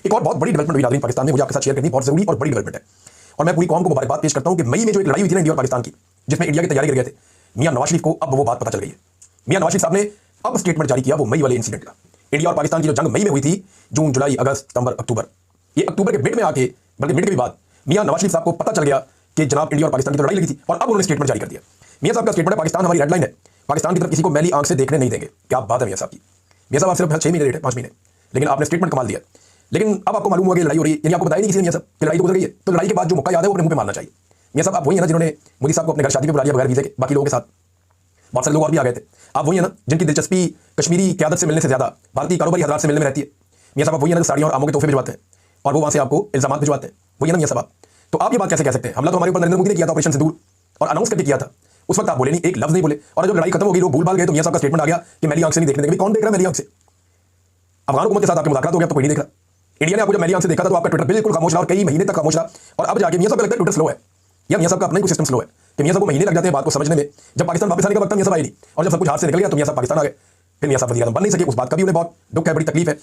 एक और बहुत बड़ी डेवलपमेंट हुई नाज़रीन पाकिस्तान में, मुझे आपके साथ शेयर करनी बहुत जरूरी और बड़ी डेवलपमेंट है। और मैं पूरी कौम को मुबारकबाद पेश करता हूं कि मई में जो एक लड़ाई हुई थी ना इंडिया और पाकिस्तान की, जिसमें इंडिया की तैयारी कर गए थे, मियां नवाज शरीफ को अब वो बात पता चल गई है। मियां नवाज शरीफ साहब ने अब स्टेटमेंट जारी किया वो मई वाले इंसिडेंट का। इंडिया और पाकिस्तान की जो जंग मई में हुई थी, जून जुलाई अगस्त सितंबर अक्टूबर, ये अक्टूबर के मिड में आके, बल्कि मिड के भी बाद मियां नवाज शरीफ साहब को पता चल गया कि जनाब इंडिया और पाकिस्तान की तो लड़ाई लगी थी, और अब उन्होंने स्टेटमेंट जारी कर दिया। मियां साहब का स्टेटमेंट है, पाकिस्तान हमारी रेडलाइन है, पाकिस्तान की तरफ किसी को मैली आंख से देखने नहीं देंगे। क्या बात है मियां साहब की। मियां साहब आप सिर्फ 6 महीने लेट है, 5 महीने, लेकिन आपने स्टेटमेंट कमाल दिया। लेकिन अब आपको मालूम हुआ कि लड़ाई हो रही है, यानी आपको बताया नहीं किसी ने मियां साहब कि लड़ाई तो गुजर गई है, तो लड़ाई के बाद जो मौका याद है वो अपने मुंह पे मारना चाहिए। मियां साहब आप वही है ना जिन्होंने मोदी साहब को अपने घर शादी पे बुला लिया बगैर वीजे के, बाकी लोगों के साथ बहुत सारे लोग और भी आ गए थे। आप वही है ना जिनकी दिलचस्पी कश्मीरी क़यादत से मिलने से ज्यादा भारतीय कारोबारी हजरात से मिलने में रहती है। मियां साहब आप वही है ना साड़ियां और आमों के तोहफे भिजवाते हैं और वो वहां से आपको इल्जामात भिजवाते हैं, वही है ना मियां साहब आप। तो आप ये बात कैसे कह सकते हैं? हमला तो हमारे ऊपर नरेंद्र मोदी ने किया था ऑपरेशन सिंदूर, और अनाउंस करके किया था, उस वक्त आप बोले नहीं, एक लफ्ज नहीं बोले, और जब लड़ाई खत्म हो गई लोग भूल भाल गए तो मियां साहब का स्टेटमेंट आ गया कि मैली आंख से नहीं देखने देंगे। कौन देख रहा है मैली आंख से? अफगान हुकूमत के साथ आपके मुलाकात हो गया तो कोई नहीं देख रहा। इंडिया ने आपको जब मैली आंख से देखा था तो आपका ट्विटर बिल्कुल खामोश रहा और कई महीने तक खामोश रहा, और अब जाके मियां साहब को लगता है ट्विटर स्लो है, या मियां साहब का अपना ही सिस्टम स्लो है कि मियां साहब को महीने लग जाते हैं बात को समझने में। जब पाकिस्तान वापस आने का वक्त था मियां साहब आए नहीं, और जब सब कुछ हाथ से निकल गया तो मियां साहब पाकिस्तान आ गए। फिर मियां साहब वज़ीर आज़म बन नहीं सके, उस बात का भी उन्हें बहुत दुख है, बड़ी तकलीफ है।